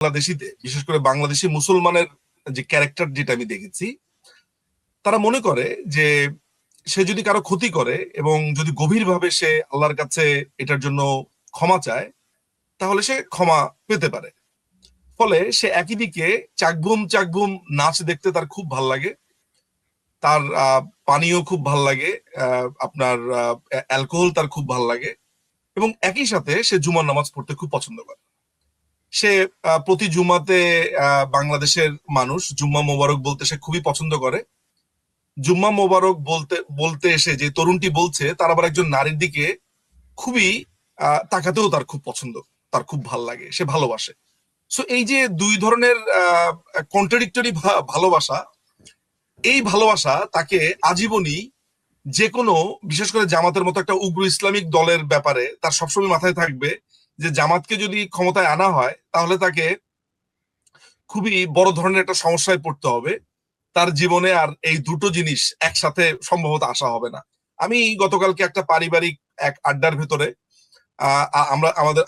বাংলাদেশিতে, বিশেষ করে বাংলাদেশি মুসলমানের যে ক্যারেক্টার যেটা আমি দেখেছি, তারা মনে করে যে সে যদি কারো ক্ষতি করে এবং যদি গভীরভাবে সে আল্লাহর কাছে এটার জন্য ক্ষমা চায়, তাহলে সে ক্ষমা পেতে পারে। ফলে সে একই দিকে চাকভুম চাকভুম নাচ দেখতে তার খুব ভাল লাগে, তার পানীয় খুব ভাল লাগে, আপনার অ্যালকোহল তার খুব ভাল লাগে, এবং একই সাথে সে জুমার নামাজ পড়তে খুব পছন্দ করে। সে প্রতি জুমাতে বাংলাদেশের মানুষ জুম্মা মোবারক বলতে সে খুবই পছন্দ করে। জুম্মা মোবারক বলতে বলতে এসে যে তরুণটি বলছে, তার আবার একজন নারীর দিকে খুবই তাকাতেও তার খুব পছন্দ, তার খুব ভাল লাগে, সে ভালোবাসে। সো এই যে দুই ধরনের কন্ট্রাডিক্টরি ভালোবাসা, এই ভালোবাসা তাকে আজীবনই যে কোনো, বিশেষ করে জামাতের মতো একটা উগ্র ইসলামিক দলের ব্যাপারে তার সবসময় মাথায় থাকবে যে জামাতকে যদি ক্ষমতায় আনা হয় তাহলে তাকে খুবই বড় ধরনের একটা সমস্যায় পড়তে হবে। তার জীবনে আর এই দুটো জিনিস একসাথে সম্ভবত আসা হবে না। আমি গতকালকে একটা পারিবারিক এক আড্ডার ভেতরে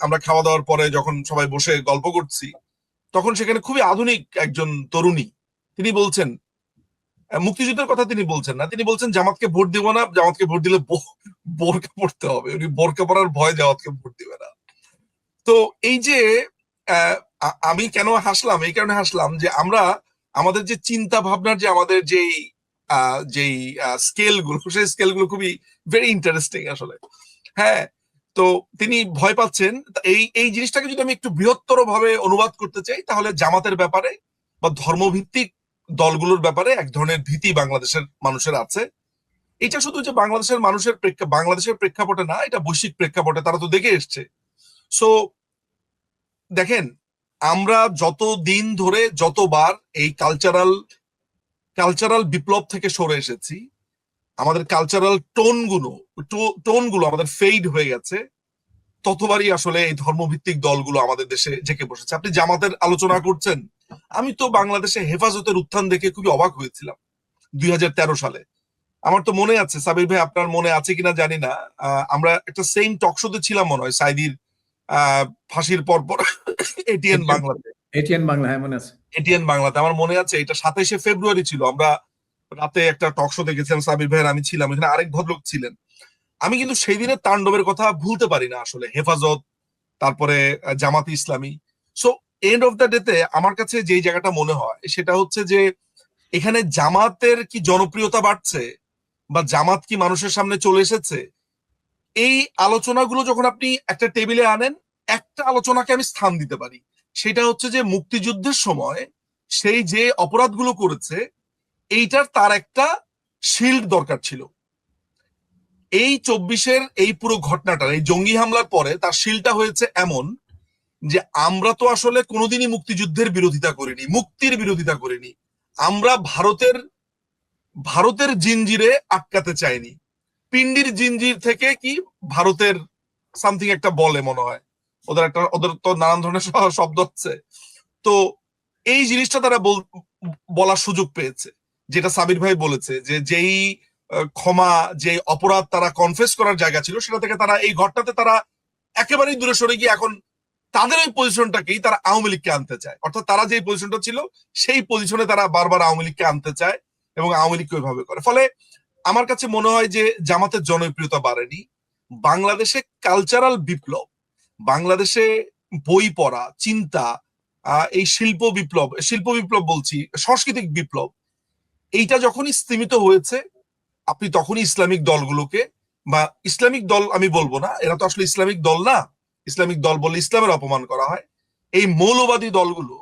আমরা খাওয়া দাওয়ার পরে যখন সবাই বসে গল্প করছি, তখন সেখানে খুবই আধুনিক একজন তরুণী, তিনি বলছেন, মুক্তিযুদ্ধের কথা তিনি বলছেন না, তিনি বলছেন জামাতকে ভোট দিব না, জামাতকে ভোট দিলে বোরকা পড়তে হবে, উনি বোরকা পড়ার ভয় জামাতকে ভোট দিবে না। তো এই যে আমি কেন হাসলাম, এই কারণে হাসলাম যে আমরা আমাদের যে চিন্তা ভাবনার যে আমাদের যেই স্কেল গুলো, সেই স্কেল গুলো খুবই ভেরি ইন্টারেস্টিং আসলে। হ্যাঁ, তো তিনি ভয় পাচ্ছেন। এই এই জিনিসটাকে যদি আমি একটু বৃহত্তর ভাবে অনুবাদ করতে চাই, তাহলে জামাতের ব্যাপারে বা ধর্মভিত্তিক দলগুলোর ব্যাপারে এক ধরনের ভীতি বাংলাদেশের মানুষের আছে। এটা শুধু যে বাংলাদেশের মানুষের বাংলাদেশের প্রেক্ষাপটে না, এটা বৈশ্বিক প্রেক্ষাপটে, তারা তো দেখে এসছে। সো দেখেন, আমরা যত দিন ধরে যতবার এই কালচারাল বিপ্লব থেকে সরে এসেছি, আমাদের কালচারাল টোনগুলো আমাদের ফেইড হয়ে গেছে, ততবারই আসলে এই ধর্মভিত্তিক দলগুলো আমাদের দেশে জেকে বসেছে। আপনি জামাতের আলোচনা করছেন, আমি তো বাংলাদেশে হেফাজতের উত্থান দেখে খুবই অবাক হয়েছিলাম 2013 সালে। আমার তো মনে আছে, সাবির ভাই আপনার মনে আছে কিনা জানি না, আমরা একটা সেম টক শোতে ছিলাম মনে হয় সাইদির ফাঁসির পর পর এটিএন বাংলাতে। এটিএন বাংলা, হ্যাঁ মনে আছে। এটিএন বাংলাতে আমার মনে আছে, এটা 27শে ফেব্রুয়ারি ছিল। আমরা রাতে একটা টক শো দেখেছিলাম, সাবির ভাইয়ের, আমি ছিলাম, এখানে আরেক ভদ্রলোক ছিলেন। আমি কিন্তু সেই দিনের তাণ্ডবের কথা ভুলতে পারি না আসলে। হেফাজত, তারপরে জামাতে ইসলামী। সো এন্ড অফ দ্য ডেতে আমার কাছে যেই জায়গাটা মনে হয় সেটা হচ্ছে যে এখানে জামাতের কি জনপ্রিয়তা বাড়ছে বা জামাত কি মানুষের সামনে চলে এসেছে, এই আলোচনাগুলো যখন আপনি একটা টেবিলে আনেন, একটা আলোচনাকে আমি স্থান দিতে পারি। সেটা হচ্ছে যে মুক্তিযুদ্ধের সময় সেই যে অপরাধগুলো করেছে, এইটার তার একটা শিল্ড দরকার ছিল। এই 24-এর এই পুরো ঘটনাটার, এই জঙ্গি হামলার পরে তার শিলটা হয়েছে এমন যে আমরা তো আসলে কোনোদিনই মুক্তিযুদ্ধের বিরোধিতা করিনি, মুক্তির বিরোধিতা করিনি। আমরা ভারতের জিঞ্জিরে আটকাতে চাইনি। পিন্ডির জিঞ্জির থেকে কি ভারতের সামথিং একটা বলে মনে হয়, ওদের তো নানান ধরনের শব্দ হচ্ছে। তো এই জিনিসটা তারা বলার সুযোগ পেয়েছে, যেটা সাবির ভাই বলেছে, যে যেই ক্ষমা, যে অপরাধ তারা কনফেস করার জায়গা ছিল, সেটা থেকে তারা এই ঘটনাতে তারা একেবারেই দূরে সরে গিয়ে এখন তাদের ওই পজিশনটাকেই তারা আওয়ামী লীগকে আনতে চায়। অর্থাৎ তারা যে পজিশনটা ছিল সেই পজিশনে তারা বারবার আওয়ামী লীগকে আনতে চায় এবং আওয়ামী লীগকে ওইভাবে করে। ফলে আমার কাছে মনে হয় যে জামাতের জনপ্রিয়তা বাড়েনি। বাংলাদেশে কালচারাল বিপ্লব, বাংলাদেশে বই পড়া, চিন্তা, এই শিল্প বিপ্লব বলছি, সাংস্কৃতিক বিপ্লব, এইটা যখনই স্তীমিত হয়েছে, আপনি তখনই ইসলামিক দলগুলোকে, বা ইসলামিক দল আমি বলবো না, এরা তো আসলে ইসলামিক দল না, ইসলামিক দল বললে ইসলামের অপমান করা হয়, এই মৌলবাদী দলগুলো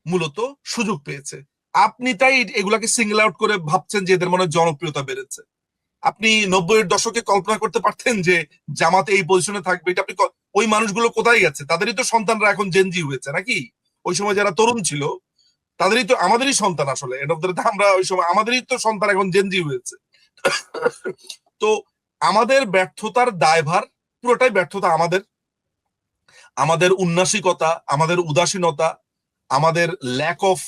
মূলত সুযোগ পেয়েছে। আপনি তাই এগুলাকে সিঙ্গল আউট করে ভাবছেন যে এদের মনে জনপ্রিয়তা বেড়েছে। আপনি 90-এর দশকে কল্পনা করতে পারতেন যে জামাতে এই পজিশনে থাকবে? এটা আপনি ওই মানুষগুলো কোথায় গেছে? তাদেরই তো সন্তানরা এখন জেনজি হয়েছে নাকি? ওই সময় যারা তরুণ ছিল তাদেরই তো, আমাদেরই সন্তান আসলে, আমরা ওই সময় আমাদেরই তো সন্তান এখন জেনজি হয়েছে। তো আমাদের ব্যর্থতার দায়ভার পুরোটাই ব্যর্থতা আমাদের, আমাদের উন্নাসিকতা, আমাদের উদাসীনতা, আমাদের ল্যাক অফ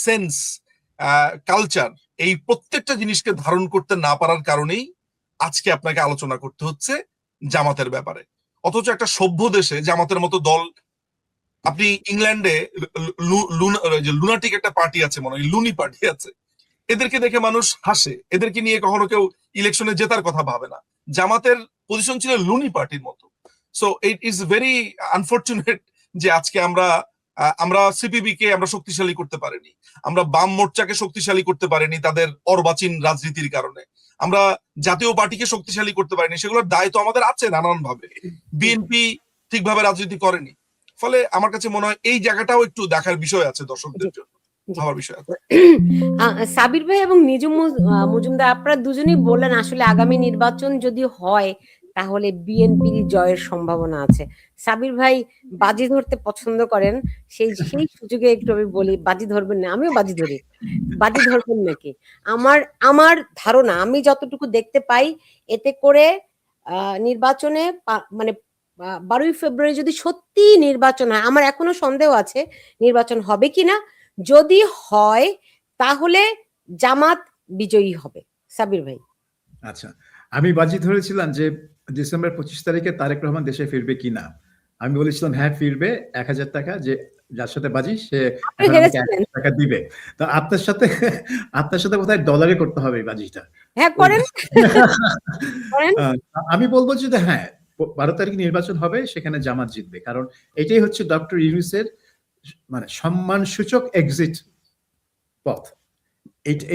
সেন্স, কালচার, এই প্রত্যেকটা জিনিসকে ধারণ করতে না পারার কারণেই আজকে আপনাকে আলোচনা করতে হচ্ছে জামাতের ব্যাপারে। অথচ একটা সভ্য দেশে জামাতের মতো দল আপনি ইংল্যান্ডে লুনাটিক একটা পার্টি আছে, মনে হয় লুনি পার্টি আছে, এদেরকে দেখে মানুষ হাসে, এদেরকে নিয়ে কখনো কেউ ইলেকশনে জেতার কথা ভাবে না। জামাতের পজিশন ছিল লুনি পার্টির মতো। So it is very unfortunate যে আজকে আমরা সিপিবি কে আমরা শক্তিশালী করতে পারিনি, আমরা বাম মোর্চাকে শক্তিশালী করতে পারিনি তাদের অর্বাচীন রাজনীতির কারণে, আমরা জাতীয় পার্টিকে শক্তিশালী করতে পারিনি, সেগুলোর দায় তো আমাদের আছে নানান ভাবে। বিএনপি ঠিকভাবে রাজনীতি করেনি। ফলে আমার কাছে মনে হয় এই জায়গাটাও একটু দেখার বিষয় আছে দর্শকদের জন্য, ভাবার বিষয় আছে। সাবির ভাই এবং নিজুম মজুমদার, আপনারা দুজনেই বললেন আসলে আগামী নির্বাচন যদি হয় তাহলে বিএনপির জয়ের সম্ভাবনা আছে। সাবির ভাই বাজি ধরতে পছন্দ করেন, সেই সুযোগে একটু আমি বলি, বাজি ধরবেন না? আমিও বাজি ধরি, বাজি ধরবেন নাকি? আমার ধারণা, আমি যতটুকু দেখতে পাই, এতে করে নির্বাচনে মানে 12ই ফেব্রুয়ারি যদি সত্যি নির্বাচন হয়, আমার এখনো সন্দেহ আছে নির্বাচন হবে কিনা। যদি হয় তাহলে জামাত বিজয়ী হবে। সাবির ভাই। আচ্ছা, আমি বাজি ধরেছিলাম যে ডিসেম্বর 25 তারিখে তারেক রহমান দেশে ফিরবে কিনা। আমি বলেছিলাম হ্যাঁ ফিরবে, 1000 টাকা, যে যার সাথে বাজি সে 1000 টাকা দিবে। তো আপনার সাথে কোথায় ডলারে করতে হবে বাজিটা? হ্যাঁ করেন। আমি বলবো যে হ্যাঁ 12 তারিখ নির্বাচন হবে, সেখানে জামাত জিতবে, কারণ এটাই হচ্ছে ডক্টর ইউনূসের মানে সম্মানসূচক এক্সিট পথ।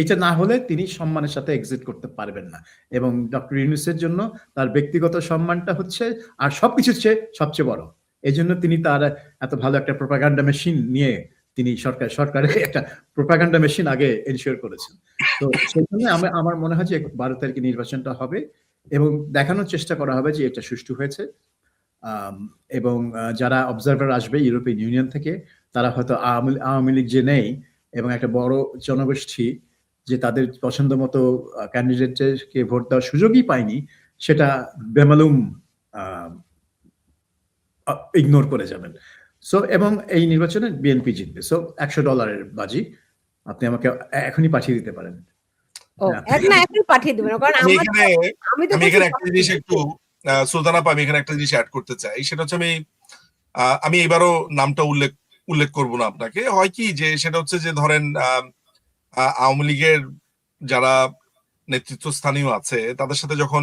এইটা না হলে তিনি সম্মানের সাথে এক্সিট করতে পারবেন না। এবং ডক্টর ইউনূসের জন্য তার ব্যক্তিগত সম্মানটা হচ্ছে আর সবকিছুর চেয়ে সবচেয়ে বড়। এই জন্য তিনি তার এত ভালো একটা প্রোপাগান্ডা মেশিন নিয়ে তিনি সরকারের একটা প্রোপাগান্ডা মেশিন আগে এনশিওর করেছেন। তো সেই জন্য আমার মনে হয় যে 12 তারিখে নির্বাচনটা হবে এবং দেখানোর চেষ্টা করা হবে যে এটা সুষ্ঠু হয়েছে। এবং যারা অবজারভার আসবে ইউরোপিয়ান ইউনিয়ন থেকে, তারা হয়তো আওয়ামী লীগ যে নেই এবং একটা বড় জনগোষ্ঠী যে তাদের পছন্দ মতো ক্যান্ডিডেটকে ভোট দেওয়ার সুযোগই পায়নি, সেটা বেমালুম ইগনোর করে যাবেন। সো এবং এই নির্বাচনে বিএনপি জিতবে। সো $100 বাজি আপনি আমাকে এখনই পাঠিয়ে দিতে পারেন। এখনই পাঠিয়ে দেবেন, কারণ আমি এখানে একটা জিনিস একটু সুলতানা আপা, আমি এখানে একটা জিনিস অ্যাড করতে চাই। সেটা হচ্ছে আমি এবারও নামটা উল্লেখ করব না আপনাকে। হয় কি যে সেটা হচ্ছে যে ধরেন আওয়ামী লীগের যারা নেতৃত্বস্থানীয় আছে তাদের সাথে যখন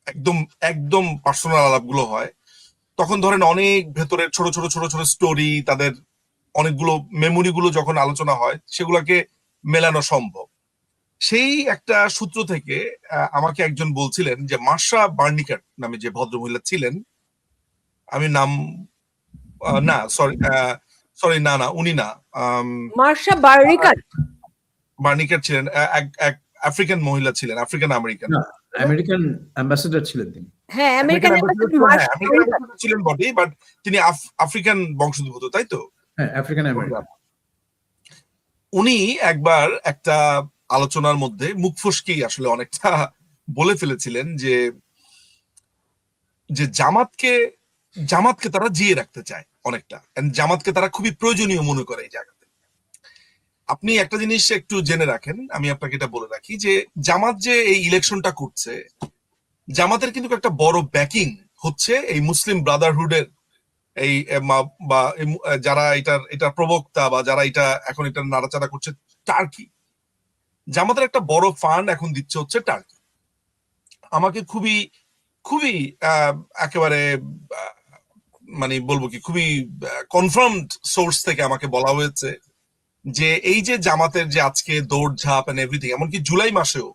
একদম একদম পার্সোনাল আলাপগুলো হয়, তখন ধরেন অনেক ভেতরের ছোট ছোট ছোট ছোট স্টোরি, তাদের অনেকগুলো মেমোরি গুলো যখন আলোচনা হয়, সেগুলোকে মেলানো সম্ভব। সেই একটা সূত্র থেকে আমাকে একজন বলছিলেন যে মার্শা বার্নিকাট নামে যে ভদ্রমহিলা ছিলেন, আমি নাম না সরি না উনি না, মার্শা বার্নিকাট ছিলেন এক আফ্রিকান মহিলা ছিলেন, আফ্রিকান আমেরিকান, আমেরিকান অ্যাম্বাসেডর ছিলেন তিনি। হ্যাঁ আমেরিকান অ্যাম্বাসেডর ছিলেন বটে, বাট তিনি আফ্রিকান বংশোদ্ভূত, তাই তো? হ্যাঁ, আফ্রিকান আমেরিকান। উনি একবার একটা আলোচনার মধ্যে মুখ ফসকেই আসলে অনেকটা বলে ফেলেছিলেন যে জামাতকে তারা জিয়ে রাখতে চায় অনেকটা, জামাতকে তারা খুবই প্রয়োজনীয় মনে করে এই জায়গাতে। আপনি একটা জিনিস একটু জেনে রাখেন, আমি আপনাকে এটা বলে রাখি যে জামাত যে এই ইলেকশনটা করছে, জামাতের কিন্তু একটা বড় ব্যাকিং হচ্ছে এই মুসলিম ব্রাদারহুডের এই বা যারা এটার প্রবক্তা বা যারা এখন এটা নাড়াচাড়া করছে, টার্কি। জামাতের একটা বড় ফান্ড এখন দিচ্ছে হচ্ছে টার্কি। আমাকে খুবই খুবই একেবারে মানে বলবো কি, খুবই কনফার্মড সোর্স থেকে আমাকে বলা হয়েছে যে এই যে জামাতের যে আজকে দৌড়ঝাঁপ এন্ড এভরিথিং, এমনকি জুলাই মাসেও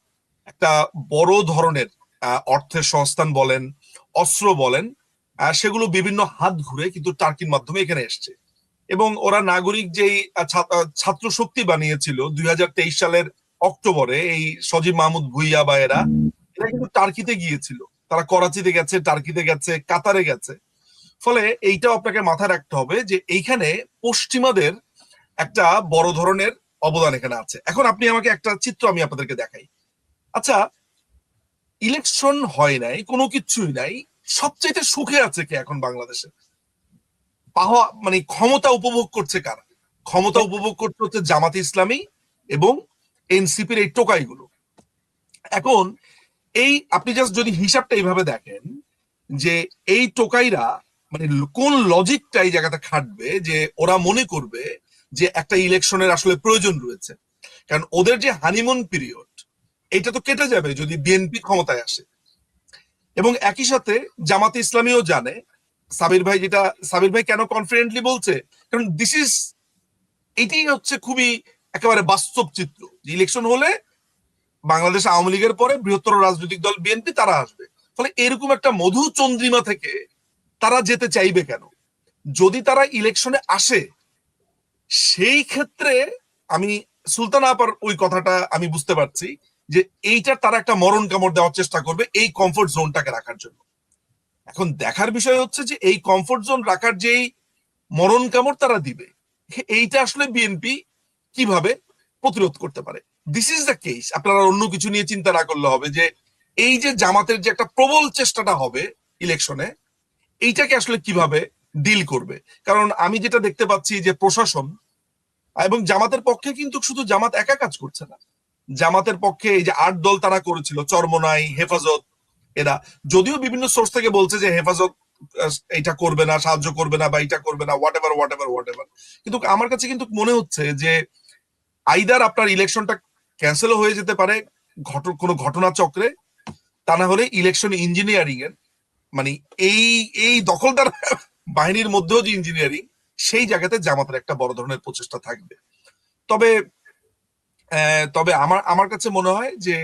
একটা বড় ধরনের অর্থের সংস্থান বলেন, অস্ত্র বলেন, সেগুলো বিভিন্ন হাত ঘুরে কিন্তু টার্কির মাধ্যমে এখানে এসছে। এবং ওরা নাগরিক যেই ছাত্র শক্তি বানিয়েছিল 2023 সালের অক্টোবরে, এই সজীব মাহমুদ ভুইয়া বা এরা কিন্তু টার্কিতে গিয়েছিল, তারা করাচিতে গেছে, টার্কিতে গেছে, কাতারে গেছে। ফলে এইটাও আপনাকে মাথায় রাখতে হবে যে এইখানে পশ্চিমাদের একটা বড় ধরনের অবদান এখানে আছে। এখন আপনি আমাকে একটা চিত্র আমি আপনাদেরকে দেখাই। আচ্ছা, ইলেকশন হয় নাই, কোনো কিছুই নাই, সবচেয়ে সুখে আছে কে এখন বাংলাদেশে? মানে ক্ষমতা উপভোগ করছে কারা? ক্ষমতা উপভোগ করতে হচ্ছে জামাতে ইসলামী এবং এনসিপির এই টোকাইগুলো। এখন আপনি জাস্ট যদি হিসাবটা এইভাবে দেখেন যে এই টোকাইরা মানে কোন লজিকটা এই জায়গাটা খাটবে যে ওরা মনে করবে যে একটা ইলেকশনের আসলে প্রয়োজন রয়েছে? কারণ ওদের যে হানিমুন পিরিয়ড এটা তো কেটে যাবে যদি বিএনপি ক্ষমতায় আসে। এবং একই সাথে জামাতে ইসলামীও জানে, সাবির ভাই কেন কনফিডেন্টলি বলছে, কারণ এটাই হচ্ছে খুবই একেবারে বাস্তব চিত্র যে ইলেকশন হলে বাংলাদেশ আওয়ামী লীগের পরে বৃহত্তর রাজনৈতিক দল বিএনপি তারা আসবে। ফলে এরকম একটা মধু চন্দ্রিমা থেকে তারা যেতে চাইবে কেন? যদি তারা ইলেকশনে আসে সেই ক্ষেত্রে আমি সুলতান আপার ওই কথাটা আমি বুঝতে পারছি যে এইটার তারা একটা মরণ কামড় দেওয়ার চেষ্টা করবে এই কমফোর্ট জোনটাকে রাখার জন্য। এখন দেখার বিষয় হচ্ছে যে এই কমফোর্ট জোন রাখার যেই মরণ কামড় তারা দিবে এইটা আসলে বিএনপি কিভাবে প্রতিরোধ করতে পারে। This is the case. আপনারা অন্য কিছু নিয়ে চিন্তা না করলে হবে যে এই যে জামাতের যে একটা প্রবল চেষ্টাটা হবে ইলেকশনে, এইটাকে আসলে কিভাবে ডিল করবে। কারণ আমি যেটা দেখতে পাচ্ছি যে প্রশাসন এবং জামাতের পক্ষে কিন্তু শুধু জামাত একা কাজ করছে না, জামাতের পক্ষে এই যে 8 দল তারা করেছিল, চরমনাই, হেফাজত, এরা যদিও বিভিন্ন সোর্স থেকে বলছে যে হেফাজত এটা করবে না, সাহায্য করবে না, বা এটা করবে না, হোয়াট এভার, কিন্তু আমার কাছে কিন্তু মনে হচ্ছে যে আইদার আপনার ইলেকশনটা ক্যান্সেলও হয়ে যেতে পারে কোনো ঘটনা চক্রে, তা না হলে ইলেকশন ইঞ্জিনিয়ারিং এর মানে এই দখলদার বাহিনীর মধ্যেও যে ইঞ্জিনিয়ারিং, সেই জায়গাতে জামাতের একটা বড় ধরনের প্রচেষ্টা থাকবে। তবে আমার কাছে মনে হয় যে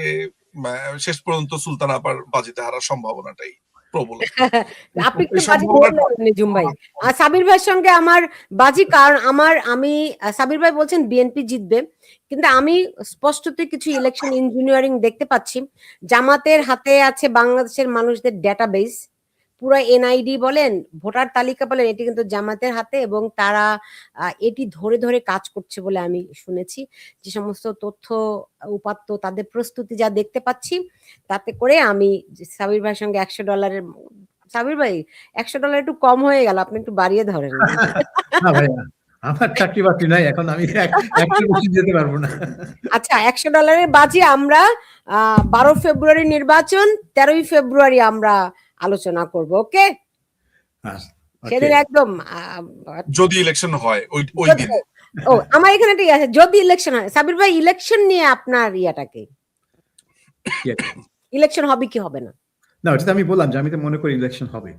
শেষ পর্যন্ত সুলতান আপার বাজিতে হারার সম্ভাবনাটাই প্রবল। আপনি একটু বাজি ধরলেন নিজুম ভাই। সাবির ভাইয়ের সঙ্গে আমার বাজি, কারণ আমি সাবির ভাই বলছেন বিএনপি জিতবে, কিন্তু আমি স্পষ্টতই কিছু ইলেকশন ইঞ্জিনিয়ারিং দেখতে পাচ্ছি। জামাতের হাতে আছে বাংলাদেশের মানুষদের ডেটাবেস, পুরো এনআইডি বলেন, ভোটার তালিকা বলেন, এটি কিন্তু জামাতের হাতে, এবং তারা এটি ধরে ধরে কাজ করছে বলে আমি শুনেছি। যে সমস্ত তথ্য উপাত্ত, তাদের প্রস্তুতি যা দেখতে পাচ্ছি, তাতে করে আমি সাবির ভাইয়ের সঙ্গে $100, সাবির ভাই $100 একটু কম হয়ে গেল, আপনি একটু বাড়িয়ে ধরেন। না ভাই, আমার চাকরি বাকরি নাই এখন, আমি একটু বেশি যেতে পারবো না। আচ্ছা, $100 বাজি আমরা 12 ফেব্রুয়ারি নির্বাচন, 13 ফেব্রুয়ারি আমরা আলোচনা করব। ওকে, সেদিন একদম যদি ইলেকশন হয় ওই দিন। ও আমার এখানে ঠিক আছে, যদি ইলেকশন হয়। সাবির ভাই, ইলেকশন নিয়ে আপনার ইয়াটাকে, ইলেকশন হবে কি হবে না? না, ওটা আমি বললাম যে আমি তো মনে করি ইলেকশন হবে।